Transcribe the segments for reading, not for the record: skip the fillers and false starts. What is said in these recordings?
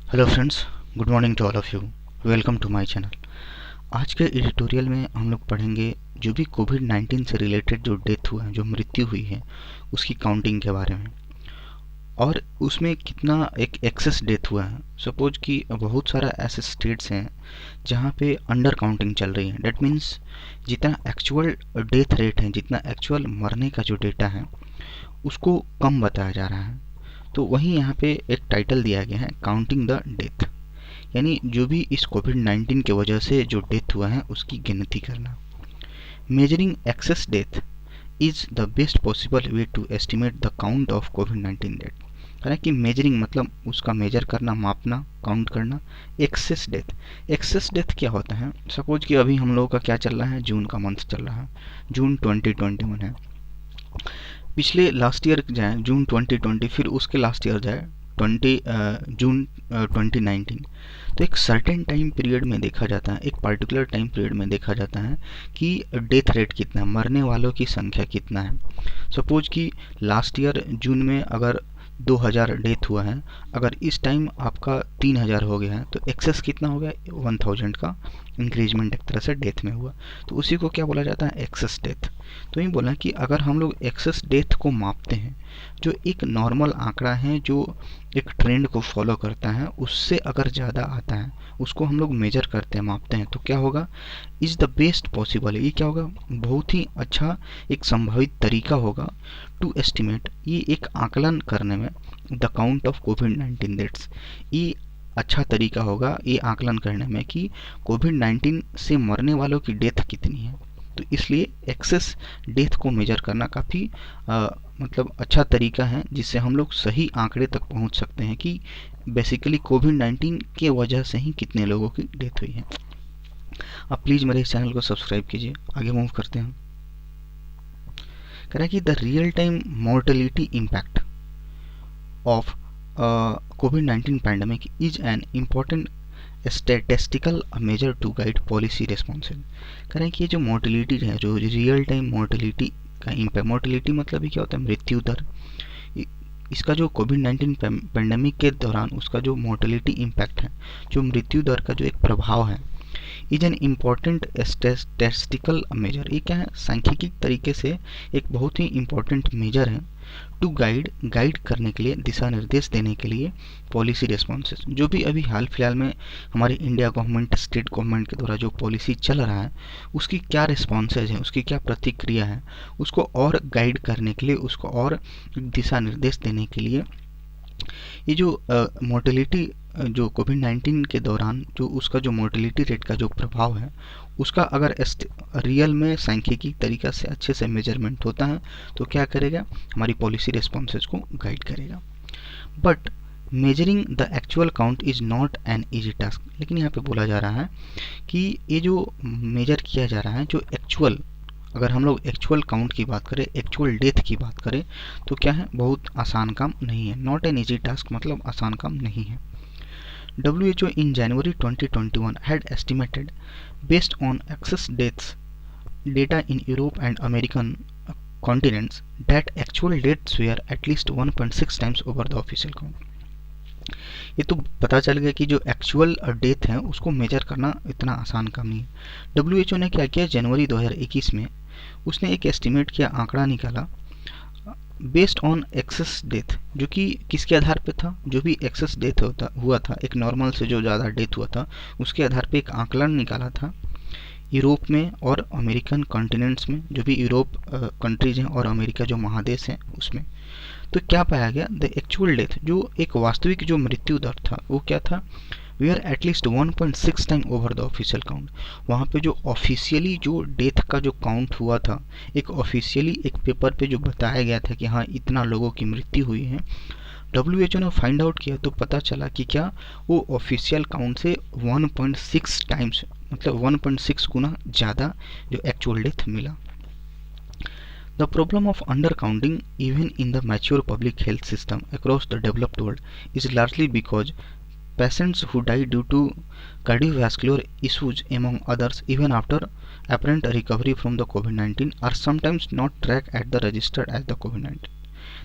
Hello friends, good morning to all of you. Welcome to my channel. आज के editorial में हम लोग पढ़ेंगे जो भी कोविड-19 से रिलेटेड जो डेथ हुआ है, जो मृत्यु हुई है, उसकी काउंटिंग के बारे में और उसमें कितना एक एक्सेस डेथ हुआ है। सपोज कि बहुत सारा ऐसे स्टेट्स हैं जहाँ पे अंडर काउंटिंग चल रही है। डेट मीन्स जितना एक्चुअल डेथ रेट है, जितना एक्चुअल मरने का जो डेटा है, उसको कम बताया जा रहा है। तो वहीं यहाँ पे एक टाइटल दिया गया है, काउंटिंग द डेथ, यानी जो भी इस कोविड-19 की वजह से जो डेथ हुआ है उसकी गिनती करना। Measuring excess death is the best possible way to estimate the count of कोविड-19 डेथ। हालांकि मेजरिंग मतलब उसका मेजर करना, मापना, काउंट करना। एक्सेस डेथ क्या होता है? सपोज कि अभी हम लोगों का क्या चल रहा है, जून का मंथ चल रहा है, जून 2021 है। पिछले लास्ट ईयर जाए जून 2020, फिर उसके लास्ट ईयर जाए जून 2019। तो एक सर्टेन टाइम पीरियड में देखा जाता है, एक पर्टिकुलर टाइम पीरियड में देखा जाता है कि डेथ रेट कितना है, मरने वालों की संख्या कितना है। सपोज कि लास्ट ईयर जून में अगर 2000 डेथ हुआ है, अगर इस टाइम आपका 3000 हो गया है, तो एक्सेस कितना हो गया? 1000 का इंक्रीजमेंट एक तरह से डेथ में हुआ। तो उसी को क्या बोला जाता है? Excess death. तो ये बोला कि अगर हम लोग एक्सेस डेथ को मापते हैं, जो एक नॉर्मल आंकड़ा है, जो एक ट्रेंड को फॉलो करता है, उससे अगर ज़्यादा आता है, उसको हम लोग मेजर करते हैं, मापते हैं, तो क्या होगा? Is the best possible. ये क्या होगा? बहुत ही अच्छा एक संभावित तरीका होगा टू एस्टिमेट, ये एक आकलन करने में, the count of covid deaths. ये अच्छा तरीका होगा ये आकलन करने में कि कोविड-19 से मरने वालों की डेथ कितनी है। तो इसलिए एक्सेस डेथ को मेजर करना काफ़ी मतलब अच्छा तरीका है, जिससे हम लोग सही आंकड़े तक पहुंच सकते हैं कि बेसिकली कोविड-19 के वजह से ही कितने लोगों की डेथ हुई है। आप प्लीज़ मेरे इस चैनल को सब्सक्राइब कीजिए। आगे मूव करते हैं। कह रहा है कि the real time mortality impact of COVID-19 pandemic is an important statistical measure to guide policy responses। कह रहे हैं कि ये जो मोर्टेलिटी है, जो रियल टाइम मोर्टेलिटी का इम्पैक्ट, मोर्टेलिटी मतलब ही क्या होता है? मृत्यु दर। इसका जो कोविड-19 पेंडेमिक के दौरान उसका जो मोर्टेलिटी इम्पैक्ट है, जो मृत्यु दर का जो एक प्रभाव है, is an important statistical measure. ये क्या है? सांख्यिकी तरीके से एक बहुत ही इम्पॉर्टेंट मेजर है टू गाइड करने के लिए, दिशा निर्देश देने के लिए पॉलिसी रिस्पॉन्सेस। जो भी अभी हाल फिलहाल में हमारी इंडिया गवर्नमेंट, स्टेट गवर्नमेंट के द्वारा जो पॉलिसी चल रहा है, उसकी क्या रिस्पॉन्सेज है, उसकी क्या प्रतिक्रिया है, उसको और गाइड करने के लिए, उसको और दिशा निर्देश देने के लिए ये जो मोर्टेलिटी, जो कोविड-19 के दौरान जो उसका जो मोर्टेलिटी रेट का जो प्रभाव है, उसका अगर रियल में सांख्यिकी तरीका से अच्छे से मेजरमेंट होता है, तो क्या करेगा? हमारी पॉलिसी रिस्पॉन्सेज को गाइड करेगा। But measuring the actual count is not an easy task. लेकिन यहाँ पे बोला जा रहा है कि ये जो मेजर किया जा रहा है, जो एक्चुअल, अगर हम लोग एक्चुअल काउंट की बात करें, एक्चुअल डेथ की बात करें, तो क्या है? बहुत आसान काम नहीं है। नॉट एन ईजी टास्क मतलब आसान काम नहीं है। WHO in January 2021 had estimated, based on excess deaths data in Europe and American continents, that actual deaths were at least 1.6 times over the official count। ये तो पता चल गया कि जो एक्चुअल डेथ है उसको मेजर करना इतना आसान काम नहीं है। WHO ने क्या किया? जनवरी 2021 में उसने एक एस्टिमेट किया, आंकड़ा निकाला, बेस्ड ऑन एक्सेस डेथ, जो कि किसके आधार पे था? जो भी एक्सेस डेथ हुआ था, एक नॉर्मल से जो ज़्यादा डेथ हुआ था, उसके आधार पे एक आकलन निकाला था यूरोप में और अमेरिकन कॉन्टिनेंट्स में, जो भी यूरोप कंट्रीज हैं और अमेरिका जो महादेश है उसमें। तो क्या पाया गया? द एक्चुअल डेथ, जो एक वास्तविक जो मृत्यु दर था, वो क्या था? We are at least 1.6 time over the official count. वहाँ पे जो ऑफिशियली जो डेथ का जो काउंट हुआ था, एक ऑफिशियली एक पेपर पे जो बताया गया था कि हाँ इतना लोगों की मृत्यु हुई है, WHO ने फाइंड आउट किया तो पता चला कि क्या वो ऑफिशियल काउंट से 1.6 टाइम्स, मतलब 1.6 गुना ज़्यादा जो एक्चुअल डेथ मिला। The problem of undercounting even in the mature public health system across the developed world is largely because patients who die due to cardiovascular issues, among others, even after apparent recovery from the COVID-19, are sometimes not tracked at the register as the COVID-19।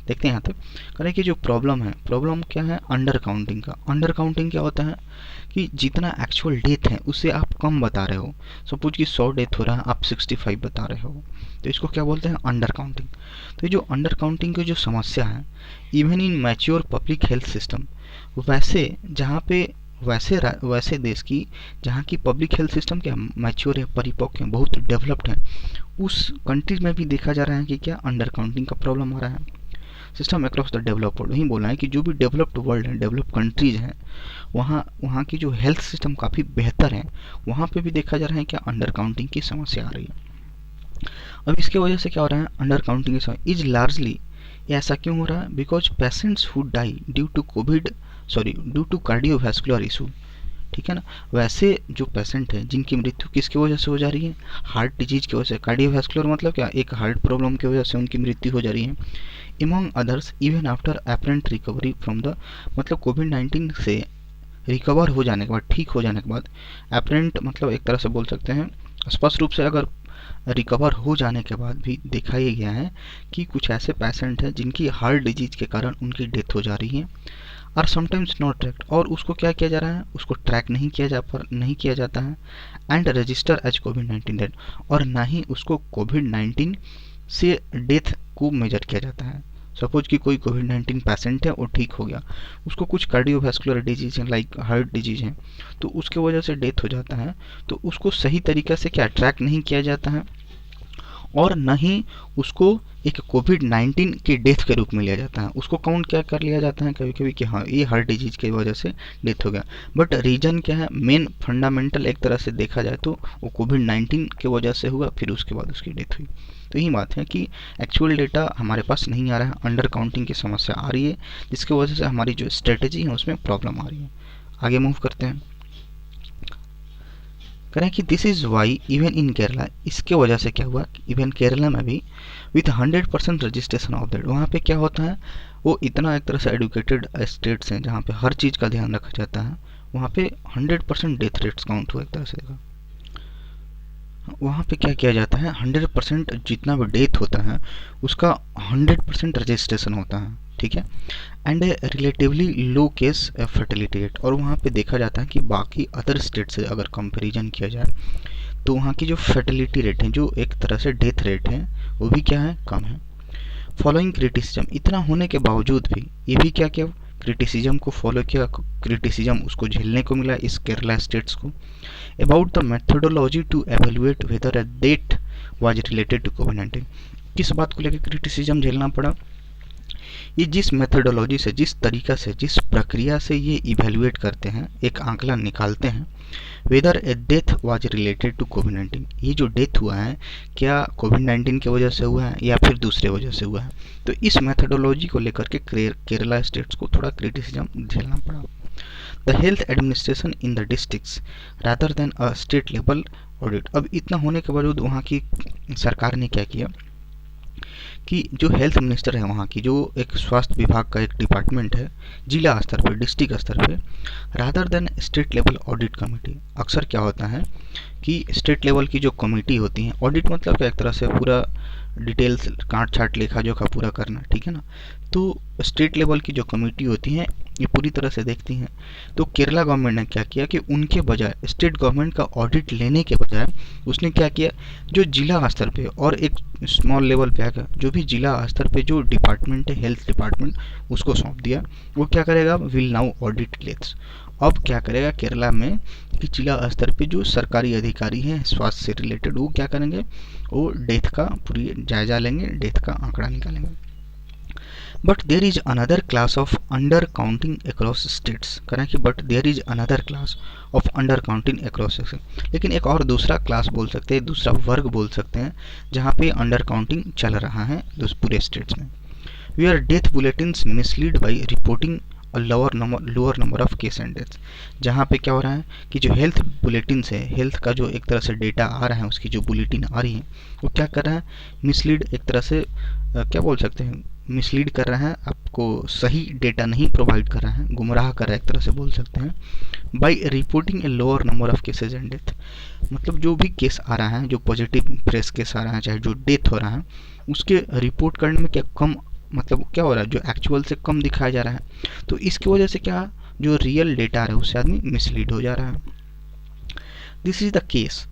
देखते हैं यहाँ तक। करें कि जो problem है, problem क्या है, अंडर काउंटिंग का। अंडर काउंटिंग क्या होता है कि जितना एक्चुअल डेथ है उससे आप कम बता रहे हो। सपोज कि 100 डेथ हो रहा है, आप 65 बता रहे हो, तो इसको क्या बोलते हैं, अंडर काउंटिंग। तो ये जो अंडर काउंटिंग की जो समस्या है, even in mature public health system, वैसे जहाँ पे वैसे देश की जहाँ की पब्लिक हेल्थ सिस्टम क्या मैच्योर है, परिपक्व है, बहुत डेवलप्ड है, उस कंट्रीज में भी देखा जा रहा है कि क्या अंडर काउंटिंग का प्रॉब्लम आ रहा है। System across the developed world, वही बोला है कि जो भी डेवलप्ड वर्ल्ड है, डेवलप्ड कंट्रीज हैं, वहाँ वहाँ की जो हेल्थ सिस्टम काफ़ी बेहतर है, वहाँ पे भी देखा जा रहा है क्या अंडर काउंटिंग की समस्या आ रही है। अब इसके वजह से क्या हो रहा है, अंडर काउंटिंग की समस्या इज लार्जली, ये ऐसा क्यों हो रहा है, because patients who die due to cardiovascular issue, ठीक है ना। वैसे जो पेशेंट है जिनकी मृत्यु किसकी वजह से हो जा रही है, हार्ट डिजीज की वजह से। कार्डियोवैस्कुलर मतलब क्या, एक हार्ट प्रॉब्लम की वजह से उनकी मृत्यु हो जा रही है। Among others even after apparent recovery from the, मतलब कोविड-19 से रिकवर हो जाने के बाद, ठीक हो जाने के बाद, एपरेंट मतलब एक तरह से बोल सकते हैं स्पष्ट रूप से, अगर रिकवर हो जाने के बाद भी देखा ये गया है कि कुछ ऐसे पेशेंट हैं जिनकी हार्ट डिजीज के कारण उनकी डेथ हो जा रही है, और समटाइम्स नॉट ट्रैक्ड, और उसको क्या किया जा रहा है, उसको ट्रैक नहीं किया जाता है, एंड रजिस्टर एज कोविड-19 डेथ, और ना ही उसको कोविड-19 से डेथ को मेजर किया जाता है। सपोज कि कोई कोविड-19 पेशेंट है और ठीक हो गया, उसको कुछ कार्डियोवैस्कुलर डिजीज है, लाइक हार्ट डिजीज है, तो उसके वजह से डेथ हो जाता है, तो उसको सही तरीक़े से क्या ट्रैक नहीं किया जाता है, और न ही उसको एक कोविड-19 के डेथ के रूप में लिया जाता है। उसको काउंट क्या कर लिया जाता है कभी कभी कि हाँ ये हार्ट डिजीज की वजह से डेथ हो गया, बट रीजन क्या है, मेन फंडामेंटल एक तरह से देखा जाए तो वो कोविड-19 की वजह से हुआ, फिर उसके बाद उसकी डेथ हुई। तो यही बात है कि एक्चुअल डेटा हमारे पास नहीं आ रहा है, अंडर काउंटिंग की समस्या आ रही है, जिसकी वजह से हमारी जो स्ट्रेटेजी है उसमें प्रॉब्लम आ रही है। आगे मूव करते हैं, करें कि this is why even in Kerala, इसके वजह से क्या हुआ, इवन केरला में भी विथ 100% रजिस्ट्रेशन ऑफ दैट, वहाँ पे क्या होता है, वो इतना एक तरह से एडुकेटेड स्टेट्स हैं जहाँ पे हर चीज़ का ध्यान रखा जाता है, वहाँ पे 100% डेथ रेट्स काउंट हुआ एक तरह से देखा। वहाँ पे क्या किया जाता है, 100% जितना भी डेथ होता है उसका 100% रजिस्ट्रेशन होता है, ठीक है, and relatively low case fertility rate, और वहाँ पे देखा जाता है कि बाकी अदर स्टेट से अगर कंपैरिजन किया जाए तो वहाँ की जो फर्टिलिटी रेट है, जो एक तरह से डेथ रेट है, वो भी क्या है, कम है। फॉलोइंग क्रिटिसिज्म, इतना होने के बावजूद भी ये भी क्या किया, क्रिटिसिज्म को फॉलो किया, क्रिटिसिज्म उसको झेलने को मिला इस केरला स्टेट्स को। About the methodology to evaluate whether a date was related to कोविड-19, किस बात को लेकर क्रिटिसिज्म झेलना पड़ा, ये जिस मेथोडोलॉजी से, जिस तरीका से, जिस प्रक्रिया से ये इवेल्युएट करते हैं, एक आंकलन निकालते हैं, whether a death was related to कोविड-19, ये जो डेथ हुआ है क्या कोविड-19 की वजह से हुआ है या फिर दूसरे वजह से हुआ है, तो इस मेथोडोलॉजी को लेकर के केरला स्टेट्स को थोड़ा क्रिटिसिज्म झेलना पड़ा। The health administration in the districts rather than a state level audit, अब इतना होने के बावजूद वहाँ की सरकार ने क्या किया कि जो हेल्थ मिनिस्टर है वहाँ की, जो एक स्वास्थ्य विभाग का एक डिपार्टमेंट है जिला स्तर पे, डिस्ट्रिक्ट स्तर पे, rather than state level audit committee, अक्सर क्या होता है कि स्टेट लेवल की जो कमेटी होती है, ऑडिट मतलब क्या, एक तरह से पूरा डिटेल्स काट छाट लेखा जोखा पूरा करना, ठीक है ना, तो स्टेट लेवल की जो कमेटी होती है ये पूरी तरह से देखती हैं। तो केरला गवर्नमेंट ने क्या किया कि उनके बजाय, स्टेट गवर्नमेंट का ऑडिट लेने के बजाय, उसने क्या किया, जो जिला स्तर पे और एक स्मॉल लेवल पे आकर जो भी जिला स्तर पे जो डिपार्टमेंट है, हेल्थ डिपार्टमेंट, उसको सौंप दिया। वो क्या करेगा, विल नाउ ऑडिट डेथ्स, अब क्या करेगा केरला में कि जिला स्तर पे जो सरकारी अधिकारी हैं स्वास्थ्य से रिलेटेड, वो क्या करेंगे, वो डेथ का पूरी जायजा लेंगे, डेथ का आंकड़ा निकालेंगे। But there is another class of under counting across states, करें कि but there is another class of under counting across states, लेकिन एक और दूसरा क्लास बोल सकते हैं, दूसरा वर्ग बोल सकते हैं जहाँ पे अंडर काउंटिंग चल रहा है पूरे स्टेट्स में। We are death bulletins mislead by reporting lower number of case and deaths, जहाँ पे क्या हो रहा है कि जो हेल्थ बुलेटिन्स है, हेल्थ का जो एक तरह से डेटा आ रहा है, उसकी जो बुलेटिन आ रही है, वो क्या कर रहा है, मिसलीड, एक तरह से क्या बोल सकते हैं, मिसलीड कर रहा है, आपको सही डेटा नहीं प्रोवाइड कर रहा है, गुमराह कर रहा है एक तरह से बोल सकते हैं, by reporting a lower number of cases and death, मतलब जो भी केस आ रहा है, जो पॉजिटिव फ्रेश केस आ रहा है, चाहे जो डेथ हो रहा है, उसके रिपोर्ट करने में क्या कम मतलब क्या हो रहा है, जो एक्चुअल से कम दिखाया जा रहा है। तो इसकी वजह से क्या, जो रियल डेटा आ रहा है उससे आदमी मिसलीड हो जा रहा है। This is the case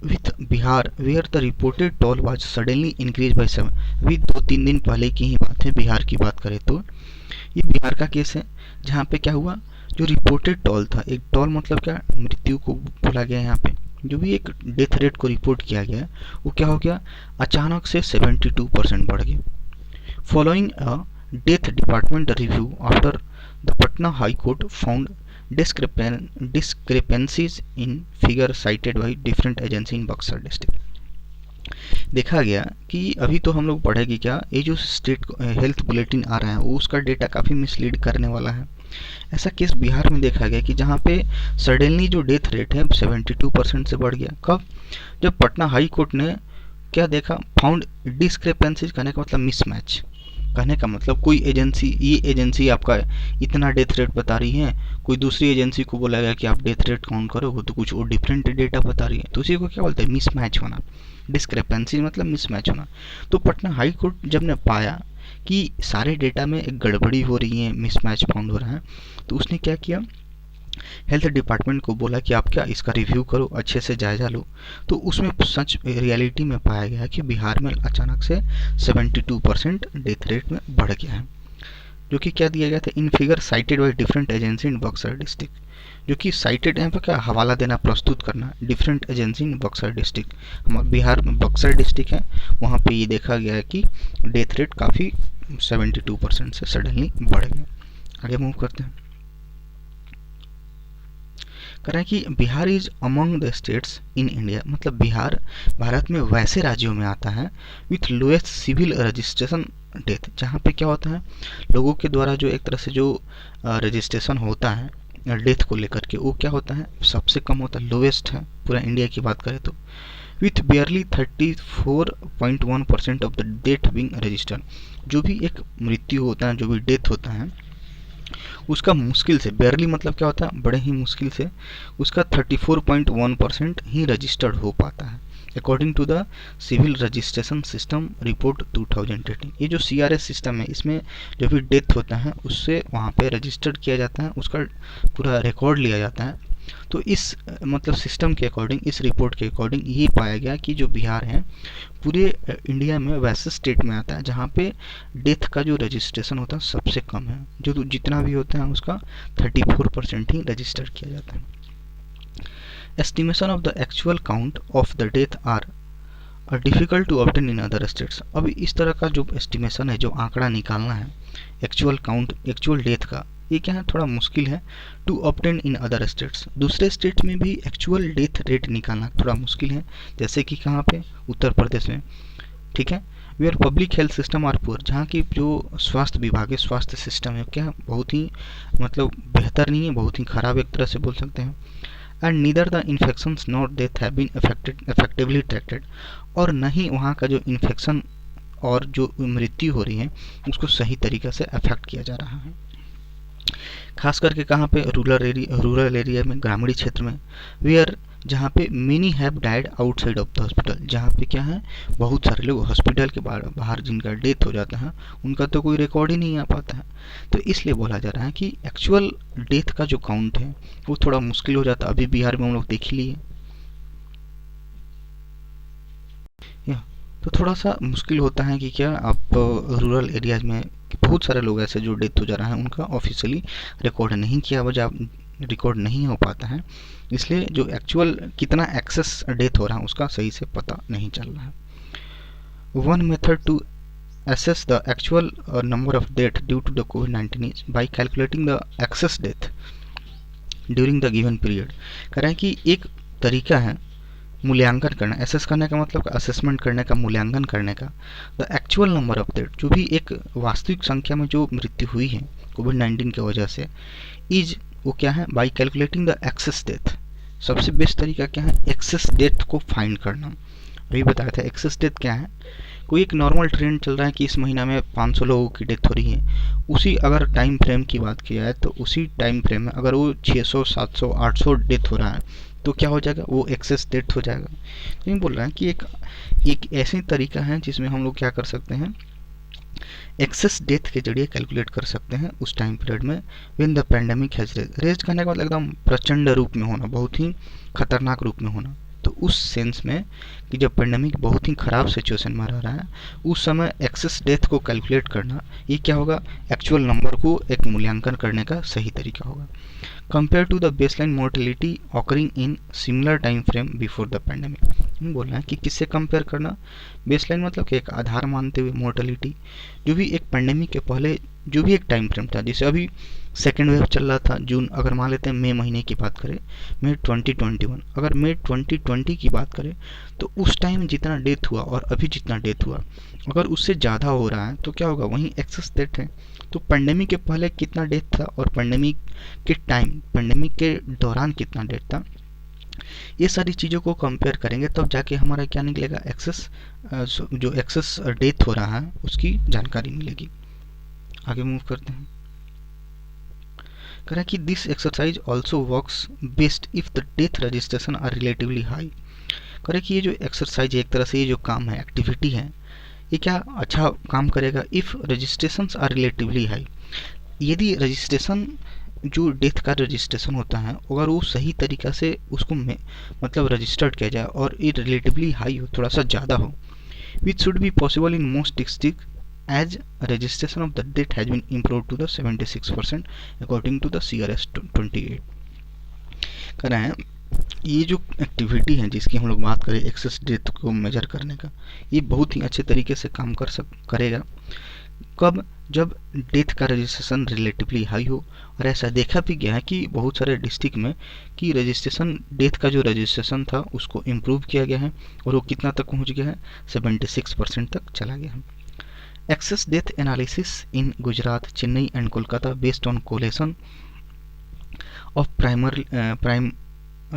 with Bihar where the reported toll was suddenly increase by 7। अभी 2-3 दिन पहले की ही बात है, बिहार की बात करें तो ये बिहार का केस है, जहाँ पे क्या हुआ, जो रिपोर्टेड टोल था, एक टोल मतलब क्या, मृत्यु को बोला गया यहाँ पे, जो भी एक डेथ रेट को रिपोर्ट किया गया वो क्या हो गया, अचानक से 72% बढ़ गया। Following a death department review after the Patna high court found discrepancies in figure cited by different agency in Buxar district. देखा गया कि अभी तो हम लोग पढ़ेंगे क्या, ये जो स्टेट हेल्थ बुलेटिन आ रहा है वो उसका डेटा काफ़ी मिसलीड करने वाला है। ऐसा केस बिहार में देखा गया कि जहाँ पे सडनली जो डेथ रेट है 72% से बढ़ गया। कब, जब पटना हाई कोर्ट ने क्या देखा, फाउंड डिस्क्रेपेंसीज, कहने का मतलब मिसमैच, कहने का मतलब कोई एजेंसी, ये एजेंसी आपका इतना डेथ रेट बता रही है, कोई दूसरी एजेंसी को बोला गया कि आप डेथ रेट काउंट करो, वो तो कुछ और डिफरेंट डेटा बता रही है, तो उसी को क्या बोलते हैं, मिसमैच होना। डिस्क्रेपेंसी मतलब मिसमैच होना। तो पटना हाई कोर्ट जब ने पाया कि सारे डेटा में एक गड़बड़ी हो रही है, मिसमैच फाउंड हो रहा है, तो उसने क्या किया, हेल्थ डिपार्टमेंट को बोला कि आप क्या इसका रिव्यू करो, अच्छे से जायजा लो। तो उसमें सच रियलिटी में पाया गया कि बिहार में अचानक से 72% डेथ रेट में बढ़ गया है, जो कि क्या दिया गया था, in figure cited by different agency in Buxar district, जो कि साइटेड यहाँ पर क्या हवाला देना, प्रस्तुत करना, different agency in Buxar district, हमारे बिहार में बक्सर डिस्ट्रिक्ट है, वहाँ पे ये देखा गया है कि डेथ रेट काफ़ी 72% से सडनली बढ़ गया। आगे मूव करते हैं। कह रहा है कि Bihar is among the states in India, मतलब बिहार भारत में वैसे राज्यों में आता है with lowest civil registration death, जहाँ पे क्या होता है, लोगों के द्वारा जो एक तरह से जो रजिस्ट्रेशन होता है डेथ को लेकर के, वो क्या होता है, सबसे कम होता है, लोएस्ट है पूरा इंडिया की बात करें तो, with barely 34.1% of the death being registered. जो भी एक मृत्यु होता है, जो भी डेथ होता है, उसका मुश्किल से, बेयरली मतलब क्या होता है, बड़े ही मुश्किल से उसका 34.1% ही रजिस्टर्ड हो पाता है, according to the civil registration system report 2018। ये जो CRS सिस्टम है, इसमें जो भी डेथ होता है उससे वहाँ पे रजिस्टर्ड किया जाता है, उसका पूरा रिकॉर्ड लिया जाता है। तो इस मतलब सिस्टम के अकॉर्डिंग, इस रिपोर्ट के अकॉर्डिंग ये पाया गया कि जो बिहार है पूरे इंडिया में वैसे स्टेट में आता है जहाँ पे डेथ का जो रजिस्ट्रेशन होता है सबसे कम है, जो जितना भी होता है उसका 34% ही रजिस्टर किया जाता है। Estimation of the actual count of the death are difficult to obtain in other states. अब इस तरह का जो एस्टिमेशन है, जो आंकड़ा निकालना है एक्चुअल काउंट, एक्चुअल डेथ का, ये क्या है, थोड़ा मुश्किल है to obtain in other states. दूसरे स्टेट में भी एक्चुअल डेथ रेट निकालना थोड़ा मुश्किल है, जैसे कि कहाँ पे, उत्तर प्रदेश में, ठीक है। Where public health system are poor, जहाँ की जो स्वास्थ्य विभाग है, स्वास्थ्य सिस्टम है, क्या बहुत ही मतलब बेहतर नहीं है, बहुत ही ख़राब एक तरह से बोल सकते हैं। And neither the infections not death have been effectively tracked, और न ही वहाँ का जो इन्फेक्शन और जो मृत्यु हो रही है उसको सही तरीक़े से अफेक्ट किया जा रहा है। खास करके कहाँ पे, रूरल एरिया में, ग्रामीण क्षेत्र में, वेयर जहाँ पे many have died outside of the hospital, जहाँ पे क्या है, बहुत सारे लोग हॉस्पिटल के बाहर जिनका डेथ हो जाता है उनका तो कोई रिकॉर्ड ही नहीं आ पाता है। तो इसलिए बोला जा रहा है कि एक्चुअल डेथ का जो काउंट है वो थोड़ा मुश्किल हो जाता है। अभी बिहार में हम लोग देख ही लिए, तो थोड़ा सा मुश्किल होता है कि क्या आप रूरल एरियाज में बहुत सारे लोग ऐसे जो डेथ हो जा रहा है उनका ऑफिशियली रिकॉर्ड नहीं किया वजह, रिकॉर्ड नहीं हो पाता है, इसलिए जो एक्चुअल कितना एक्सेस डेथ हो रहा है उसका सही से पता नहीं चल रहा है। One method to assess the actual number of death due to the COVID-19 is by calculating the excess death during the given period। कह रहे हैं कि एक तरीका है मूल्यांकन करना, एसेस करने का मतलब असेसमेंट करने का, मूल्यांकन करने का, the actual number of death, जो भी एक वास्तविक संख्या में जो मृत्यु हुई है कोविड-19 की वजह से, इज वो क्या है, by calculating the excess death. सबसे बेस्ट तरीका क्या है, एक्सेस डेथ को फाइंड करना। अभी बताया था एक्सेस डेथ क्या है, कोई एक नॉर्मल ट्रेंड चल रहा है कि इस महीना में 500 लोगों की डेथ हो रही है, उसी अगर टाइम फ्रेम की बात की जाए तो उसी टाइम फ्रेम में अगर वो 600, 700, 800 डेथ हो रहा है तो क्या हो जाएगा, वो एक्सेस डेथ हो जाएगा। तो ये बोल रहा है कि एक ऐसी तरीका है जिसमें हम लोग क्या कर सकते हैं एक्सेस डेथ के जरिए कैलकुलेट कर सकते हैं उस टाइम पीरियड में when the pandemic has raised करने का मतलब एकदम प्रचंड रूप में होना, बहुत ही खतरनाक रूप में होना। तो उस सेंस में कि जब पेंडेमिक बहुत ही ख़राब सिचुएशन में रह रहा है, उस समय एक्सेस डेथ को कैलकुलेट करना, ये क्या होगा, एक्चुअल नंबर को एक मूल्यांकन करने का सही तरीका होगा। Compare to the baseline mortality occurring in similar time frame before the pandemic. बोल रहे हैं कि किससे कंपेयर करना, बेसलाइन मतलब कि एक आधार मानते हुए मोर्टेलिटी, जो भी एक पेंडेमिक के पहले जो भी एक टाइम फ्रेम था, जैसे अभी सेकेंड वेव चल रहा था जून, अगर मान लेते हैं मई महीने की बात करें, मई 2021, अगर मई 2020 की बात करें तो उस टाइम जितना डेथ हुआ और अभी जितना डेथ हुआ अगर उससे ज़्यादा हो रहा है तो क्या होगा, वहीं एक्सेस डेथ है। तो पेंडेमिक के पहले कितना डेथ था और पेंडेमिक के टाइम, पेंडेमिक के दौरान कितना डेथ था, ये सारी चीज़ों को कंपेयर करेंगे तब जाके हमारा क्या निकलेगा, एक्सेस जो एक्सेस डेथ हो रहा है उसकी जानकारी मिलेगी। आगे मूव करते हैं। कह रहा है कि this exercise also works best if the death registration are relatively high. कह रहा है कि ये जो एक्सरसाइज है, एक तरह से ये जो काम है, एक्टिविटी है, ये क्या अच्छा काम करेगा if registrations are relatively high, यदि रजिस्ट्रेशन जो डेथ का रजिस्ट्रेशन होता है अगर वो सही तरीक़ा से उसको मतलब रजिस्टर्ड किया जाए और ये रिलेटिवली हाई हो, थोड़ा सा ज़्यादा हो, which should be possible in most district as registration of the death has been improved to the 76% according to the CRS 28। कह रहे हैं ये जो एक्टिविटी है जिसकी हम लोग बात करें एक्सेस डेथ को मेजर करने का, ये बहुत ही अच्छे तरीके से काम करेगा कब, जब डेथ का रजिस्ट्रेशन रिलेटिवली हाई हो। और ऐसा देखा भी गया है कि बहुत सारे डिस्ट्रिक्ट में कि रजिस्ट्रेशन, डेथ का जो रजिस्ट्रेशन था उसको इम्प्रूव किया गया है और वो कितना तक पहुंच गया है, 76% तक चला गया है। Excess death analysis in Gujarat, Chennai and Kolkata based on collation of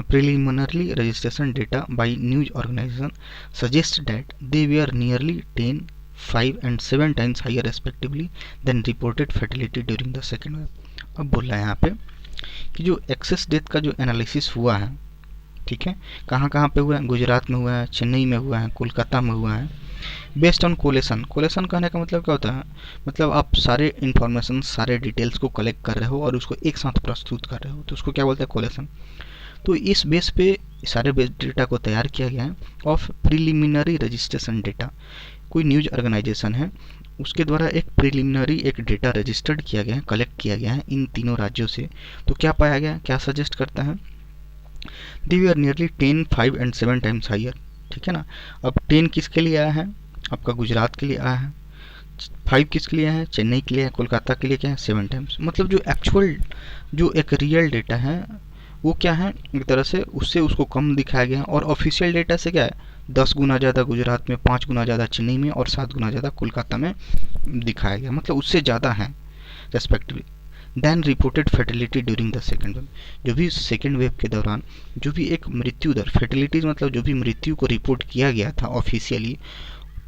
preliminary registration data by news organization suggests that they were nearly 10, 5 and 7 times higher respectively than reported fatality during the second wave। अब बोल रहा है यहाँ पे कि जो access death का जो एनालिसिस हुआ है, ठीक है, कहाँ कहाँ पे हुआ है, गुजरात में हुआ है, चेन्नई में हुआ है, कोलकाता में हुआ है, बेस्ड ऑन कोलेशन। कोलेशन कहने का मतलब क्या होता है, मतलब आप सारे इन्फॉर्मेशन, सारे डिटेल्स को कलेक्ट कर रहे हो और उसको एक साथ प्रस्तुत कर रहे हो, तो उसको क्या बोलते हैं, कोलेशन। तो इस बेस पे सारे बेस डेटा को तैयार किया गया है ऑफ प्रिलिमिनरी रजिस्ट्रेशन डेटा। कोई न्यूज ऑर्गेनाइजेशन है उसके द्वारा एक प्रिलिमिनरी एक डेटा रजिस्टर्ड किया गया है, कलेक्ट किया गया है इन तीनों राज्यों से। तो क्या पाया गया, क्या सजेस्ट करता है, they we are nearly 10, 5 and 7 times higher, ठीक है ना। अब 10 किसके लिए आया है, आपका गुजरात के लिए आया है, 5 किसके लिए है, चेन्नई के लिए है, कोलकाता के लिए क्या है, 7 टाइम्स। मतलब जो एक्चुअल जो एक रियल डेटा है वो क्या है, एक तरह से उससे उसको कम दिखाया गया है। और ऑफिशियल डेटा से क्या है, 10 गुना ज़्यादा गुजरात में, 5 गुना ज़्यादा चेन्नई में और 7 गुना ज़्यादा कोलकाता में दिखाया गया, मतलब उससे ज़्यादा है respectively than reported fertility during the second wave. जो भी सेकेंड वेव के दौरान जो भी एक मृत्यु दर, फर्टिलिटीज मतलब जो भी मृत्यु को रिपोर्ट किया गया था ऑफिशियली,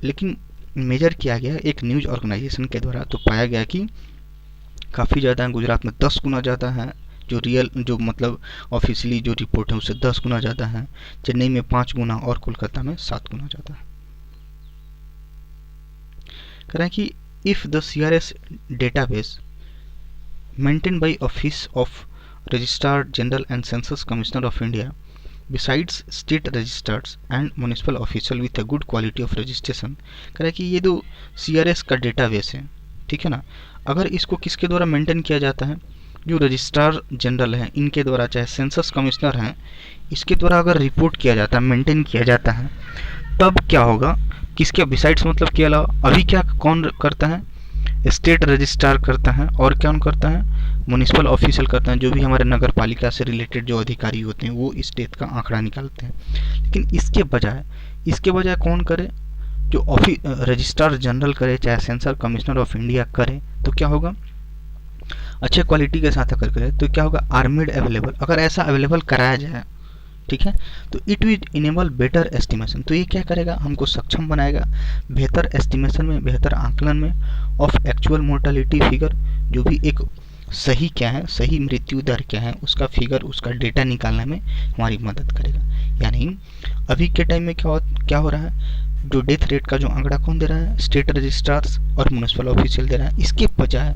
लेकिन मेजर किया गया एक न्यूज़ ऑर्गेनाइजेशन के द्वारा, तो पाया गया कि काफ़ी ज़्यादा है। गुजरात में 10 गुना ज़्यादा है, जो रियल जो मतलब ऑफिशियली जो रिपोर्ट है उससे 10 गुना ज़्यादा है, चेन्नई में 5 गुना और कोलकाता में 7 गुना ज़्यादा है। कह रहे हैं कि if the CRS database maintained by Office of Registrar General and Census Commissioner of India besides state registrars and municipal official with a good quality of registration। कह रहा है कि ये जो CRS का डेटाबेस है, ठीक है ना, अगर इसको किसके द्वारा मेंटेन किया जाता है, जो रजिस्ट्रार जनरल हैं इनके द्वारा, चाहे सेंसस कमिश्नर हैं इसके द्वारा अगर रिपोर्ट किया जाता है, मेंटेन किया जाता है, तब क्या होगा, किसके बिसाइड्स मतलब के अलावा अभी क्या कौन करता है, स्टेट रजिस्ट्रार करता है और कौन करता है, म्यूनिसिपल ऑफिशियल करता है, जो भी हमारे नगर पालिका से रिलेटेड जो अधिकारी होते हैं वो इस डेथ का आंकड़ा निकालते हैं। लेकिन इसके बजाय कौन करे, जो रजिस्ट्रार जनरल करे, चाहे सेंसर कमिश्नर ऑफ इंडिया करे, तो क्या होगा, अच्छे क्वालिटी के साथ अगर करे तो क्या होगा, आर्मिड अवेलेबल, अगर ऐसा अवेलेबल कराया जाए, ठीक है, तो it will enable better estimation. तो ये क्या करेगा, हमको सक्षम बनाएगा बेहतर एस्टिमेशन में, बेहतर आंकलन में ऑफ एक्चुअल मोर्टेलिटी फिगर, जो भी एक सही क्या है, सही मृत्यु दर क्या है, उसका फिगर, उसका डेटा निकालने में हमारी मदद करेगा। यानी अभी के टाइम में क्या हो रहा है, जो डेथ रेट का जो आंकड़ा कौन दे रहा है, स्टेट रजिस्ट्रार्स और म्यूनिसिपल ऑफिशियल दे रहा है। इसके बजाय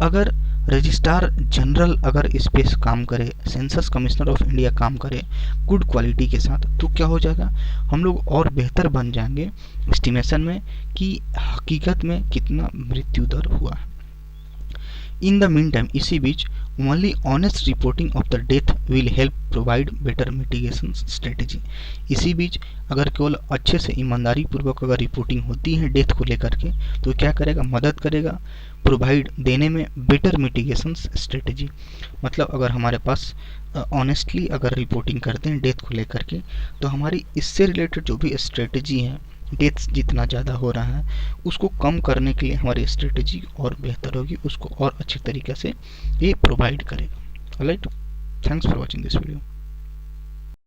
अगर रजिस्ट्रार जनरल अगर इस पे काम करे, सेंसस कमिश्नर ऑफ इंडिया काम करे गुड क्वालिटी के साथ, तो क्या हो जाएगा, हम लोग और बेहतर बन जाएंगे एस्टिमेशन में कि हकीकत में कितना मृत्यु दर हुआ है। इन द मीन टाइम, इसी बीच only honest reporting of the death will help provide better mitigation strategy. इसी बीच अगर केवल अच्छे से ईमानदारी पूर्वक अगर रिपोर्टिंग होती है डेथ को लेकर के, तो क्या करेगा, मदद करेगा प्रोवाइड देने में बेटर मिटिगेशन स्ट्रेटेजी। मतलब अगर हमारे पास ऑनेस्टली अगर रिपोर्टिंग करते हैं डेथ को लेकर के, तो हमारी इससे रिलेटेड जो भी स्ट्रेटेजी है, डेथ्स जितना ज़्यादा हो रहा है उसको कम करने के लिए हमारी स्ट्रेटेजी और बेहतर होगी, उसको और अच्छे तरीके से ये प्रोवाइड करेगा। Right, thanks for watching this video.